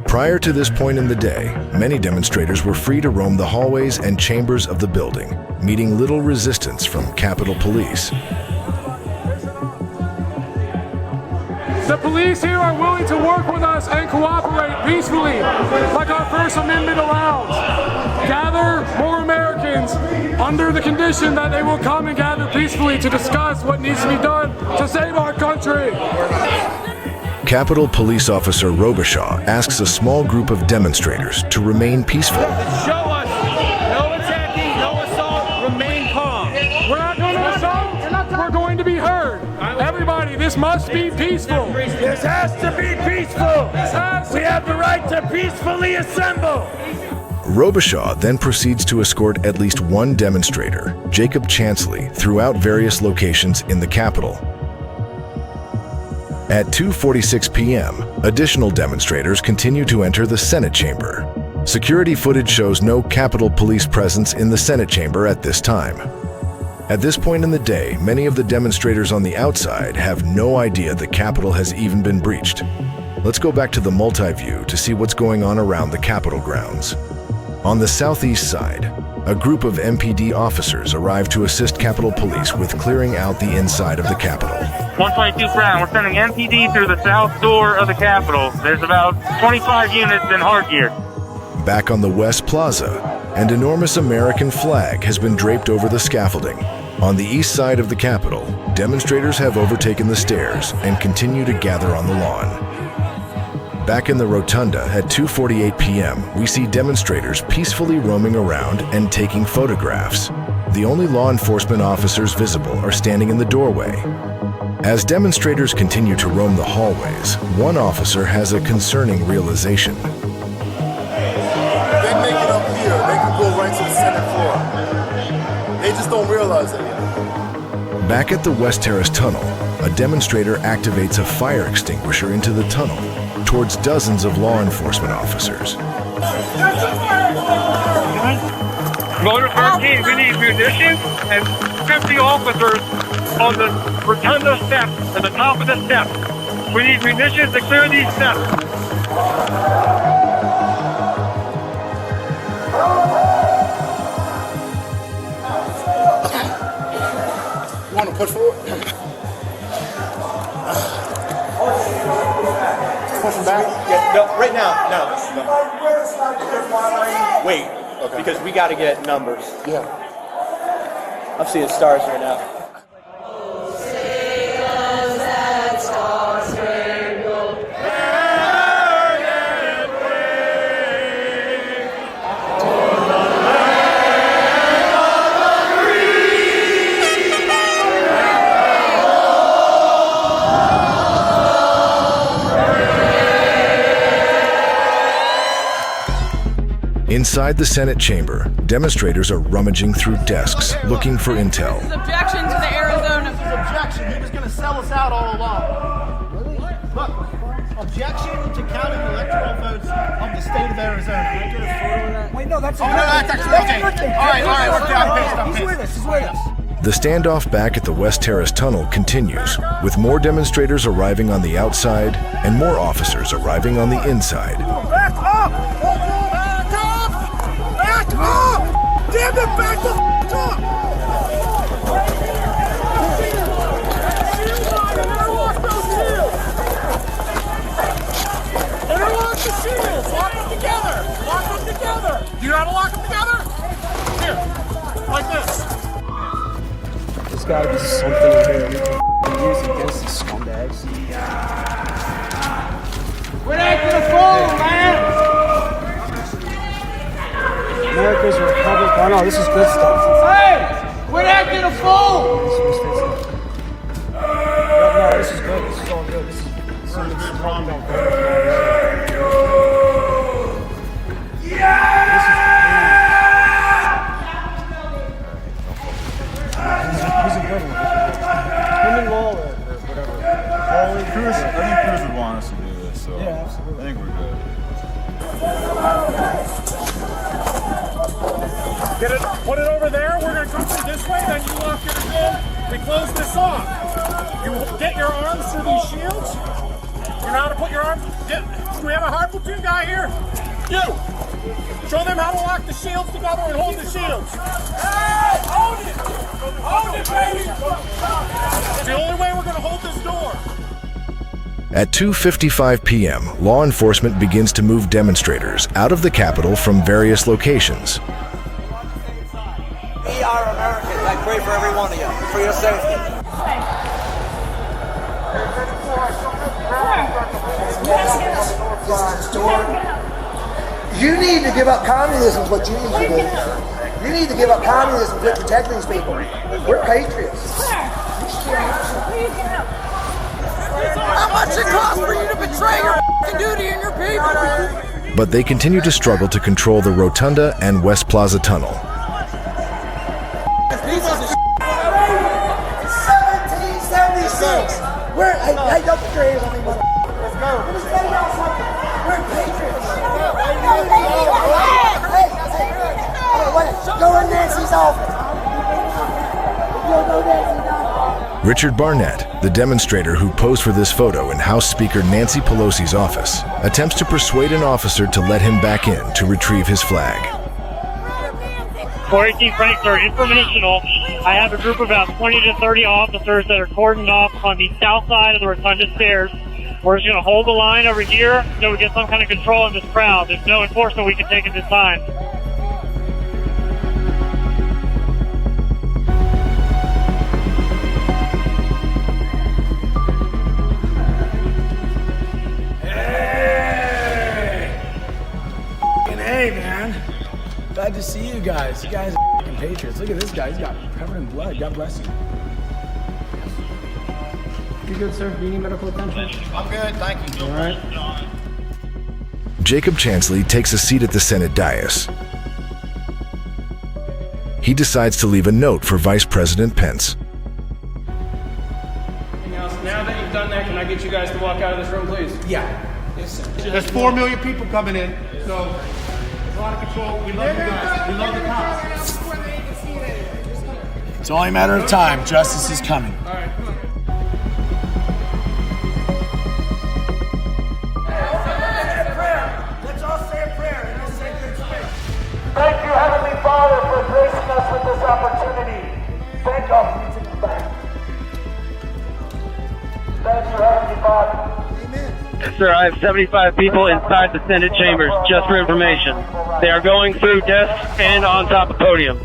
Prior to this point in the day, many demonstrators were free to roam the hallways and chambers of the building, meeting little resistance from Capitol Police. The police here are willing to work with us and cooperate peacefully, like our First Amendment allows. Gather more Americans under the condition that they will come and gather peacefully to discuss what needs to be done to save our country. Capitol Police Officer Robichaud asks a small group of demonstrators to remain peaceful. Show us no attacking, no assault, remain calm. We're not going to assault, we're going to be heard. Everybody, this must be peaceful. This has to be peaceful. We have the right to peacefully assemble. Robichaud then proceeds to escort at least one demonstrator, Jacob Chansley, throughout various locations in the Capitol. At 2:46 p.m., additional demonstrators continue to enter the Senate chamber. Security footage shows no Capitol Police presence in the Senate chamber at this time. At this point in the day, many of the demonstrators on the outside have no idea the Capitol has even been breached. Let's go back to the multi-view to see what's going on around the Capitol grounds. On the southeast side, a group of MPD officers arrive to assist Capitol Police with clearing out the inside of the Capitol. 122 Brown, we're sending MPD through the south door of the Capitol. There's about 25 units in hard gear. Back on the West Plaza, an enormous American flag has been draped over the scaffolding. On the east side of the Capitol, demonstrators have overtaken the stairs and continue to gather on the lawn. Back in the rotunda at 2:48 p.m., we see demonstrators peacefully roaming around and taking photographs. The only law enforcement officers visible are standing in the doorway. As demonstrators continue to roam the hallways, one officer has a concerning realization. If they make it up here, they can go right to the Senate floor. They just don't realize it yet. Back at the West Terrace Tunnel, a demonstrator activates a fire extinguisher into the tunnel towards dozens of law enforcement officers. Motor 13, we need munitions and 50 officers on the rotunda steps, at the top of the steps. We need munitions to clear these steps. You want to push forward? Push back? Yeah, no, right now, no. Wait, because we got to get numbers. Yeah. I'm seeing stars right now. Inside the Senate chamber, demonstrators are rummaging through desks looking for intel. This is objection to the Arizona. This is objection. He was going to sell us out all along. Look, objection to counting electoral votes of the state of Arizona. Wait, no, that's no, that's actually okay. All right, we're down. He's with us. He's with us. The standoff back at the West Terrace Tunnel continues, with more demonstrators arriving on the outside and more officers arriving on the inside. Back up! Back up! Back up! Damn it, back the f*** up! Interlock those shields! Interlock the shields! Lock them together! Lock them together! Do you know how to lock them together? Here, like this. There's gotta be something in here we can use against these scumbags. Quit acting a fool, man! America's a republic. Oh no, this is good stuff. Hey! Quit acting a fool! No, this is good. This is all good. This is something that's talking about good. He's a good one. Him and Lawler or whatever. Cruz, I think Cruz would want us to do this, so yeah, absolutely. I think we're good. Get it, put it over there. We're going to come through this way, then you lock it in. We close this off. You get your arms through these shields. You know how to put your arms. Do we have a hard platoon guy here? You. Show them how to lock the shields together and hold the shields. Hey, hold it. Hold it, baby. It's the only way we're going to hold this door. At 2:55 p.m., law enforcement begins to move demonstrators out of the Capitol from various locations. We are Americans. I pray for every one of you, for your safety. You need to give up communism is what you need to do. You need to give up communism to protect these people. We're patriots. How much it costs for you to betray your f***ing duty and your people? But they continue to struggle to control the Rotunda and West Plaza Tunnel. 1776. Hey, don't put your hands on me, mother. Let's go. Let me tell y'all something. We're patriots. Hey, go in Nancy's office. Go Nancy's office. Richard Barnett, the demonstrator who posed for this photo in House Speaker Nancy Pelosi's office, attempts to persuade an officer to let him back in to retrieve his flag. 418 Frankfurt, informational. I have a group of about 20 to 30 officers that are cordoned off on the south side of the Rotunda stairs. We're just going to hold the line over here until we get some kind of control of this crowd. There's no enforcement we can take at this time. glad to see you guys. You guys are f***ing patriots. Look at this guy. He's got covered in blood. God bless you. You good, sir? Do you need medical attention? I'm good, thank you. All right. Jacob Chansley takes a seat at the Senate dais. He decides to leave a note for Vice President Pence. Now that you've done that, can I get you guys to walk out of this room, please? Yeah. Yes, sir. There's 4 million people coming in, so there's a lot of control. We love you guys. We love the cops. It's only a matter of time. Justice is coming. All right. Let's all say a prayer and let's say good space. Thank you, Heavenly Father, for gracing us with this opportunity. Thank you. Thank you, Heavenly Father. Yes, sir, I have 75 people inside the Senate chambers, just for information. They are going through desks and on top of podiums.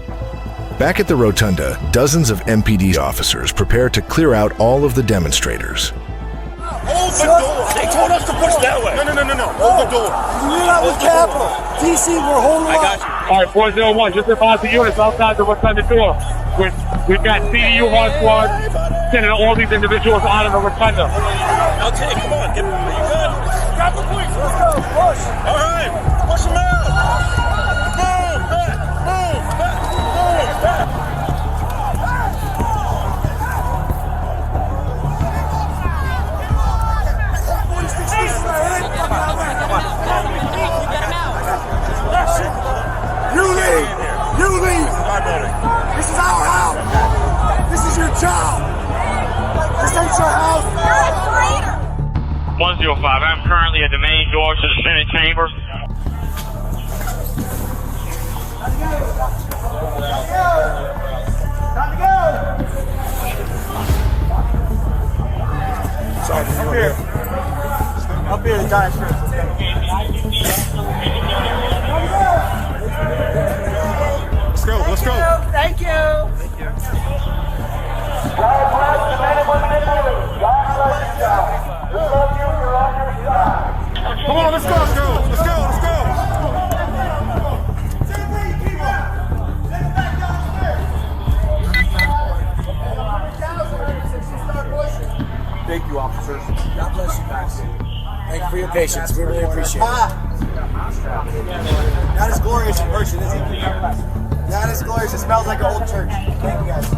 Back at the rotunda, dozens of MPD officers prepare to clear out all of the demonstrators. Hold the door. They told us to push that way. No. Hold the door. We're not with Capitol. DC, we're holding I got you. All right, 401, just advise the units outside the rotunda door. We've got CDU hard squad sending all these individuals out of the rotunda. I'll take it. Come on. Are you good? Grab the police. Let's go. Push. All right. Push them out. Move back. Move back. Move back. You leave. This is our house. This is your job. This ain't your house. You're a traitor. 105, I'm currently at the main door to the Senate chamber. Time to go. Sorry, up here, the guys first. Let's go. Thank you. God bless the men and women in blue. God bless you guys. We love you. You're on your side. Come on, let's go. Thank you, officers. God bless you guys. Thank you for your patience. We really appreciate it. Not as glorious in person, is it? Not as glorious. It smells like an old church. Thank you, guys.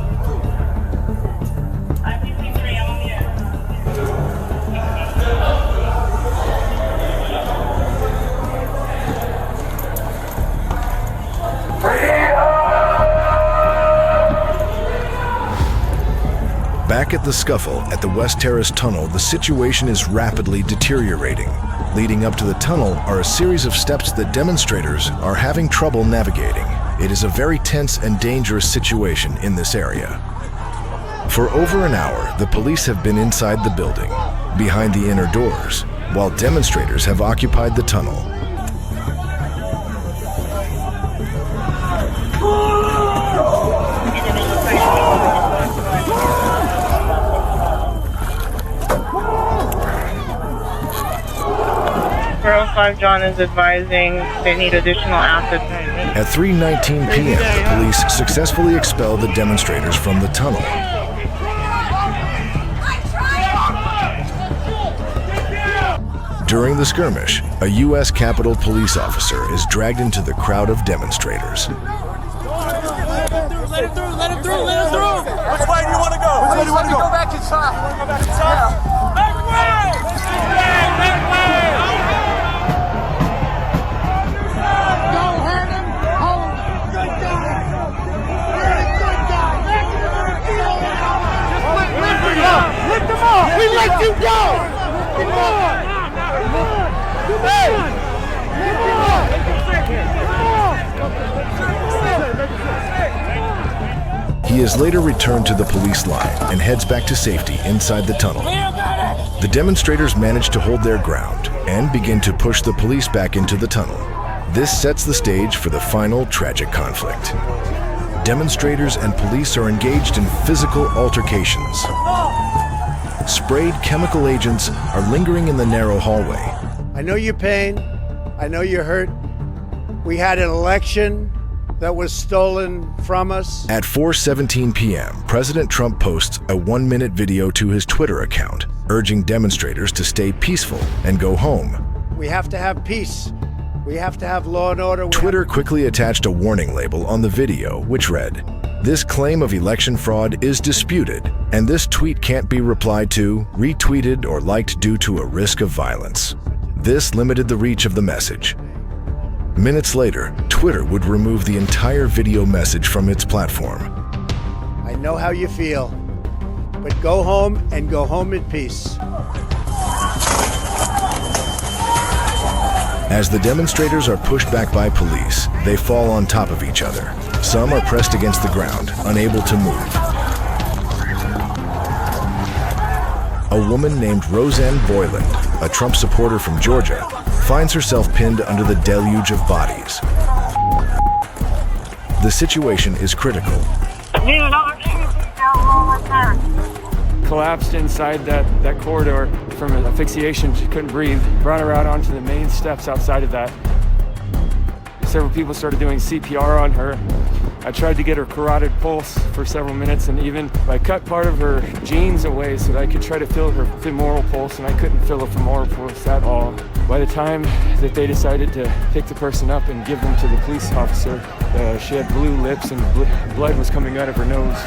Back at the scuffle at the West Terrace Tunnel, the situation is rapidly deteriorating. Leading up to the tunnel are a series of steps that demonstrators are having trouble navigating. It is a very tense and dangerous situation in this area. For over an hour, the police have been inside the building, behind the inner doors, while demonstrators have occupied the tunnel. John is advising they need additional assets. At 3:19 p.m., the police successfully expel the demonstrators from the tunnel. During the skirmish, a U.S. Capitol police officer is dragged into the crowd of demonstrators. Let him through. Which way do you want to go? Which way do you want to go? Go back inside. Go back inside. Back way! Don't hurt him. Hold him. Good guy. You're a good guy. Lift him up. Lift him up. We let you go. Come on. Hey. He is later returned to the police line and heads back to safety inside the tunnel. The demonstrators manage to hold their ground and begin to push the police back into the tunnel. This sets the stage for the final tragic conflict. Demonstrators and police are engaged in physical altercations. Sprayed chemical agents are lingering in the narrow hallway. I know your pain. I know you're hurt. We had an election that was stolen from us. At 4:17 p.m., President Trump posts a 1-minute video to his Twitter account, urging demonstrators to stay peaceful and go home. We have to have peace. We have to have law and order. Twitter quickly attached a warning label on the video, which read, "This claim of election fraud is disputed, and this tweet can't be replied to, retweeted, or liked due to a risk of violence." This limited the reach of the message. Minutes later, Twitter would remove the entire video message from its platform. I know how you feel, but go home and go home in peace. As the demonstrators are pushed back by police, they fall on top of each other. Some are pressed against the ground, unable to move. A woman named Roseanne Boyland, a Trump supporter from Georgia, finds herself pinned under the deluge of bodies. The situation is critical. Collapsed inside that corridor from asphyxiation. She couldn't breathe. Brought her out onto the main steps outside of that. Several people started doing CPR on her. I tried to get her carotid pulse for several minutes, and even I cut part of her jeans away so that I could try to feel her femoral pulse, and I couldn't feel a femoral pulse at all. By the time that they decided to pick the person up and give them to the police officer, she had blue lips and blood was coming out of her nose.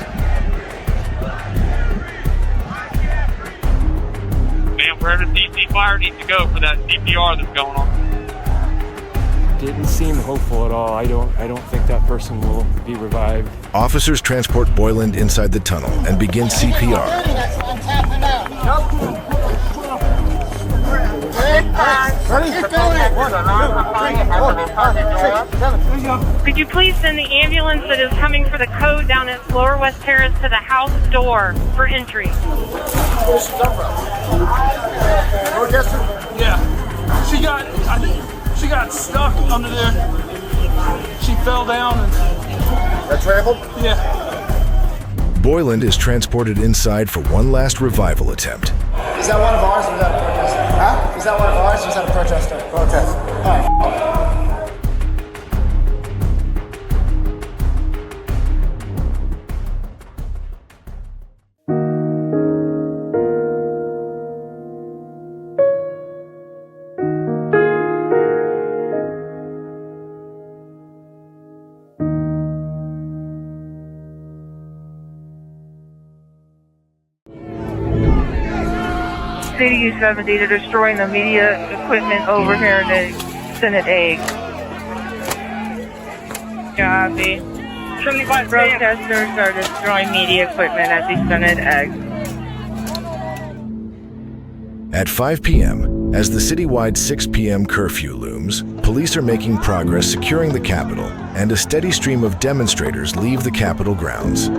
Man, where does DC Fire need to go for that CPR that's going on? Didn't seem hopeful at all. I don't think that person will be revived. Officers transport Boyland inside the tunnel and begin CPR. Could you please send the ambulance that is coming for the code down at Lower West Terrace to the house door for entry? Yeah. She got stuck under there. She fell down and... That trampled? Yeah. Boyland is transported inside for one last revival attempt. Is that one of ours or is that a protester? Huh? Is that one of ours or is that a protester? Protest. All right. CDU-70, they're destroying the media equipment over here in the Senate egg. Copy. Protesters are destroying media equipment at the Senate egg. At 5 p.m., as the citywide 6 p.m. curfew looms, police are making progress securing the Capitol, and a steady stream of demonstrators leave the Capitol grounds.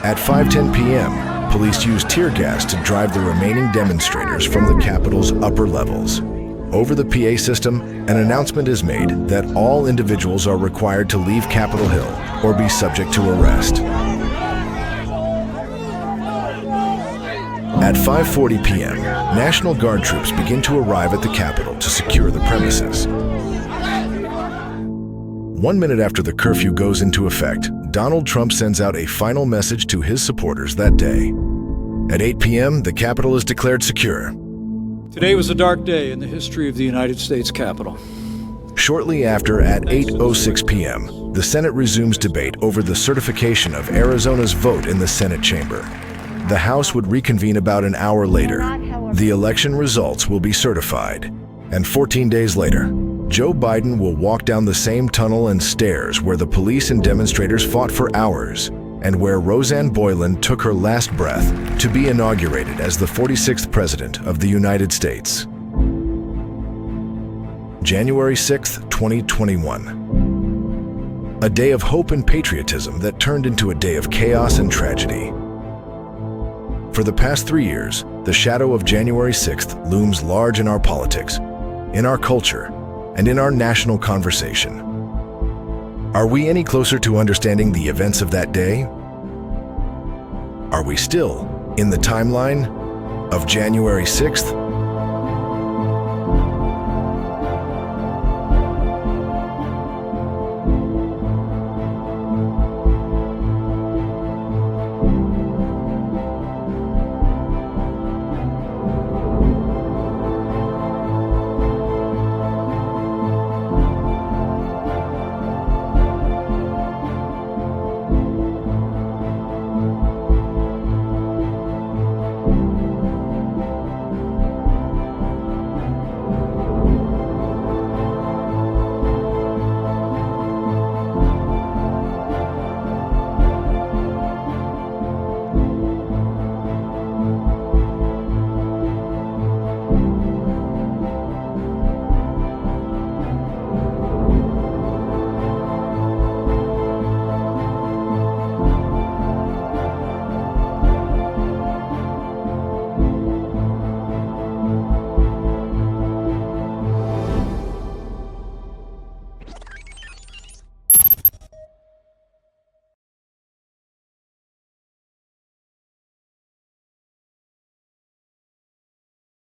At 5:10 p.m., police use tear gas to drive the remaining demonstrators from the Capitol's upper levels. Over the PA system, an announcement is made that all individuals are required to leave Capitol Hill or be subject to arrest. At 5:40 p.m., National Guard troops begin to arrive at the Capitol to secure the premises. 1 minute after the curfew goes into effect, Donald Trump sends out a final message to his supporters that day. At 8 p.m., the Capitol is declared secure. Today was a dark day in the history of the United States Capitol. Shortly after, at 8:06 p.m., the Senate resumes debate over the certification of Arizona's vote in the Senate chamber. The House would reconvene about an hour later. The election results will be certified. And 14 days later, Joe Biden will walk down the same tunnel and stairs where the police and demonstrators fought for hours, and where Roseanne Boyland took her last breath to be inaugurated as the 46th President of the United States. January 6, 2021. A day of hope and patriotism that turned into a day of chaos and tragedy. For the past 3 years, the shadow of January 6th looms large in our politics, in our culture, and in our national conversation. Are we any closer to understanding the events of that day? Are we still in the timeline of January 6th?